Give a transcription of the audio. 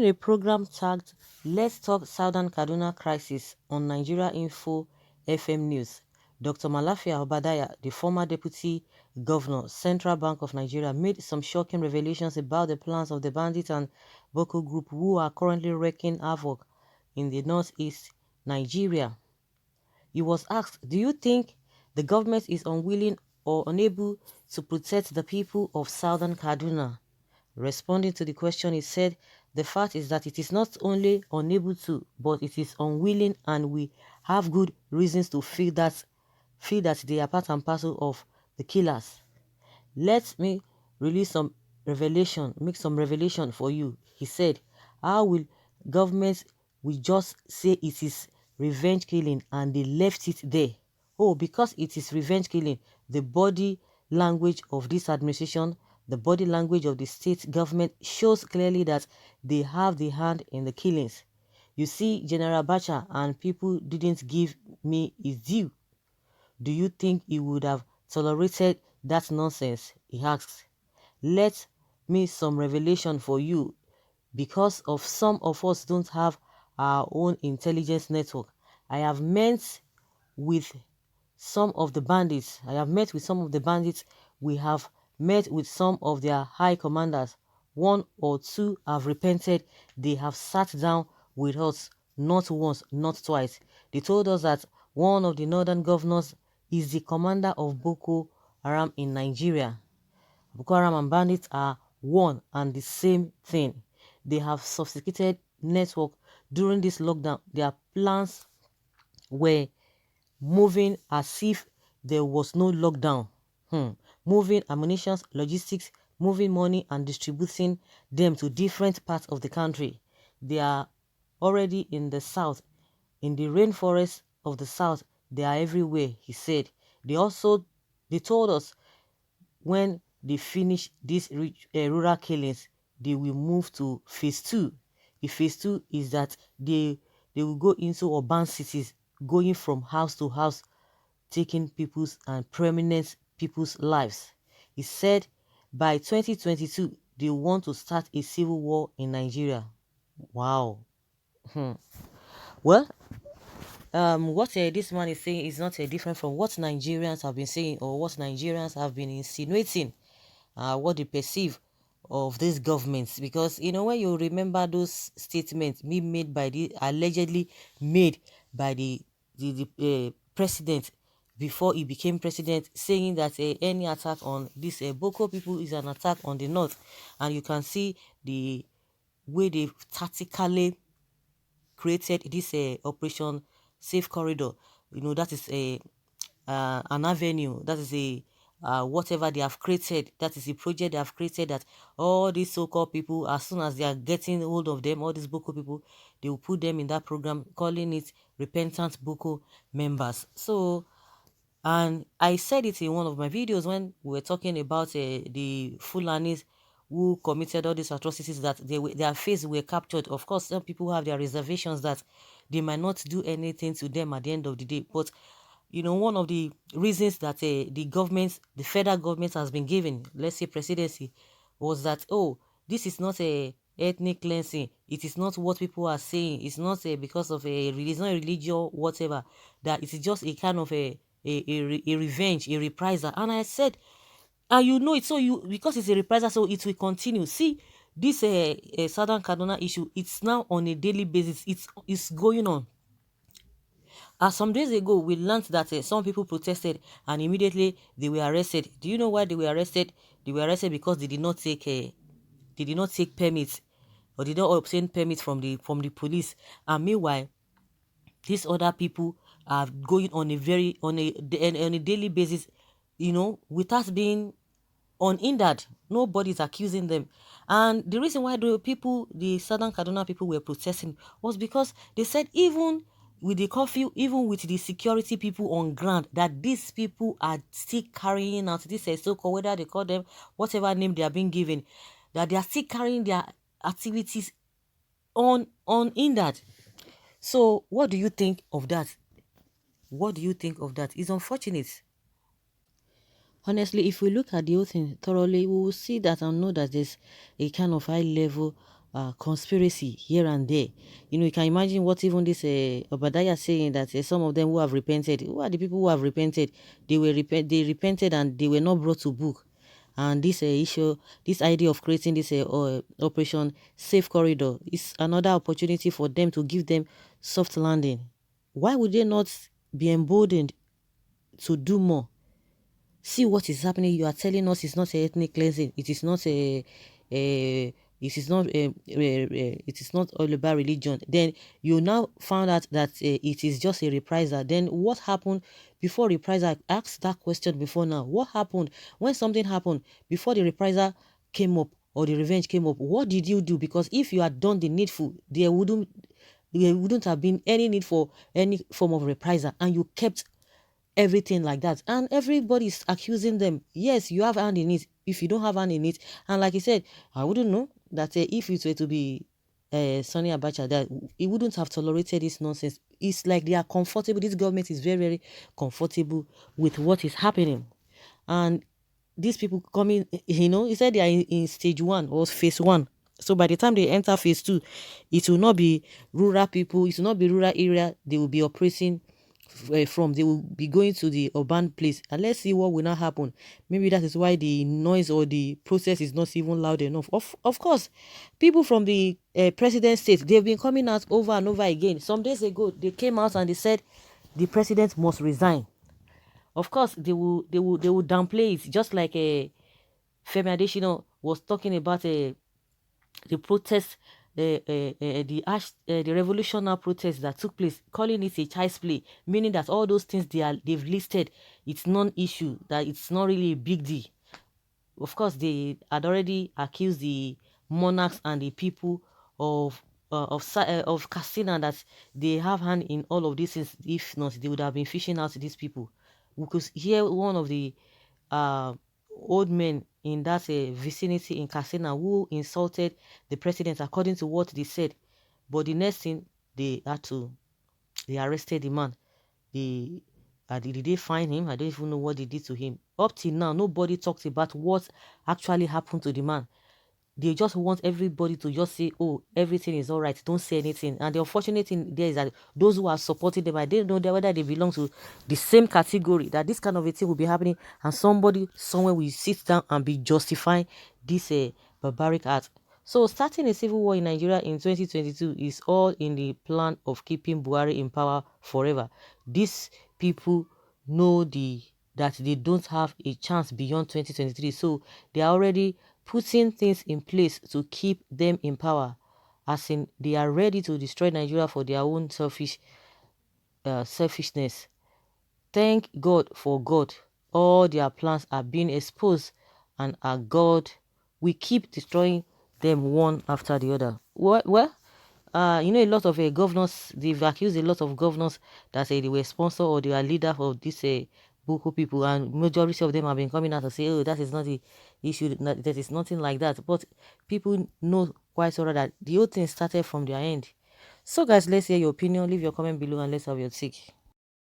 During a program tagged Let's Talk Southern Kaduna Crisis on Nigeria Info FM News, Dr. Malafia Obadaya, the former deputy governor, Central Bank of Nigeria, made some shocking revelations about the plans of the bandits and Boko group who are currently wreaking havoc in the northeast Nigeria. He was asked, do you think the government is unwilling or unable to protect the people of southern Kaduna? Responding to the question, he said, the fact is that it is not only unable to, but it is unwilling, and we have good reasons to feel that they are part and parcel of the killers. Let me release some make some revelation for you. He said, how will governments will just say it is revenge killing and they left it there? Oh, because it is revenge killing, the body language of this administration, the body language of the state government shows clearly that they have the hand in the killings. You see, General Bacha and people didn't give me his due. Do you think he would have tolerated that nonsense? He asked. Let me some revelation for you. Because of some of us don't have our own intelligence network. I have met with some of the bandits. I have met with some of the bandits. We have met with some of their high commanders. One or two have repented. They have sat down with us, not once, not twice. They told us that one of the northern governors is the commander of Boko Haram in Nigeria. Boko Haram and bandits are one and the same thing. They have sophisticated network. During this lockdown, their plans were moving as if there was no lockdown. Moving ammunition, logistics, moving money and distributing them to different parts of the country. They are already in the south, in the rainforest of the south. They are everywhere, he said. They told us when they finish these rural killings, they will move to phase 2. The phase 2 is that they will go into urban cities, going from house to house, taking people's and prominent people's lives. He said by 2022, they want to start a civil war in Nigeria. Wow. Well, what this man is saying is not different from what Nigerians have been saying or what Nigerians have been insinuating, what they perceive of these governments. Because when you remember those statements being made by the allegedly made by the president before he became president, saying that any attack on this Boko people is an attack on the north, and you can see the way they tactically created this operation safe corridor. That is a an avenue, that is a whatever they have created, that is a project they have created, that all these so-called people, as soon as they are getting hold of them, all these Boko people, they will put them in that program, calling it repentant Boko members. And I said it in one of my videos when we were talking about the Fulanis who committed all these atrocities, that their face were captured. Of course, some people have their reservations that they might not do anything to them at the end of the day. But one of the reasons that the federal government has been given, let's say presidency, was that, oh, this is not a ethnic cleansing. It is not what people are saying. It's not because of it's not a religion, whatever. That it is just a kind of a revenge, a reprisal. And I said, and it, so because it's a reprisal, so it will continue. See, this Southern Kaduna issue, it's now on a daily basis. It's going on. Some days ago, we learned that some people protested and immediately they were arrested. Do you know why they were arrested? They were arrested because they did not take permits, or did not obtain permits from the police. And meanwhile, these other people are going on a daily basis, without being unhindered. Nobody's accusing them. And the reason why the Southern Kaduna people were protesting was because they said even with the curfew, even with the security people on ground, that these people are still carrying out this so-called, whether they call them whatever name they are being given, that they are still carrying their activities on unhindered. So what do you think of that? What do you think of that? It's unfortunate. Honestly, if we look at the whole thing thoroughly, we will see that and know that there's a kind of high level conspiracy here and there. You can imagine what even this Obadiah saying that some of them who have repented. Who are the people who have repented? They repented and they were not brought to book. And this issue, this idea of creating this Operation Safe Corridor is another opportunity for them to give them soft landing. Why would they not be emboldened to do more? See what is happening. You are telling us it's not a ethnic cleansing. It is not it is not all about religion. Then you now found out that it is just a reprisal. Then what happened before reprisal? I asked that question before now. What happened when something happened before the reprisal came up or the revenge came up? What did you do? Because if you had done the needful, there wouldn't have been any need for any form of reprisal, and you kept everything like that, and everybody's accusing them. Yes, you have hand in it. If you don't have hand in it, and like I said, I wouldn't know that if it were to be Sonny Abacha, that he wouldn't have tolerated this nonsense. It's like they are comfortable. This government is very, very comfortable with what is happening, and these people coming, he said they are in stage 1 or phase 1. So by the time they enter phase 2, it will not be rural people, it will not be rural area they will be operating from. They will be going to the urban place, and let's see what will now happen. Maybe that is why the noise or the process is not even loud enough. Of course, people from the president state, they've been coming out over and over again. Some days ago they came out and they said the president must resign. Of course, they will downplay it, just like Femi Adesina was talking about the protest, the revolutionary protest that took place, calling it a child's play, meaning that all those things they've listed, it's non-issue, that it's not really a big deal. Of course, they had already accused the monarchs and the people of Katsina that they have hand in all of these things. If not, they would have been fishing out these people. We could hear one of the uh, old men in that vicinity in Katsina who insulted the president according to what they said. But the next thing, they arrested the man. Did they find him? I don't even know what they did to him. Up till now, nobody talks about what actually happened to the man. They just want everybody to just say, oh, everything is all right, don't say anything. And the unfortunate thing there is that those who are supporting them, I don't know whether they belong to the same category, that this kind of a thing will be happening, and somebody somewhere will sit down and be justifying this barbaric act. So starting a civil war in Nigeria in 2022 is all in the plan of keeping Buhari in power forever. These people know that they don't have a chance beyond 2023, so they are already putting things in place to keep them in power, as in they are ready to destroy Nigeria for their own selfishness. Thank God for God. All their plans are being exposed, and our God, we keep destroying them one after the other. A lot of governors, they've accused a lot of governors that say they were sponsor or they are leader of this Boko people, and majority of them have been coming out to say, oh, that is not the issue, that is nothing like that. But people know quite well that the whole thing started from their end. So guys, let's hear your opinion. Leave your comment below and let's have your take.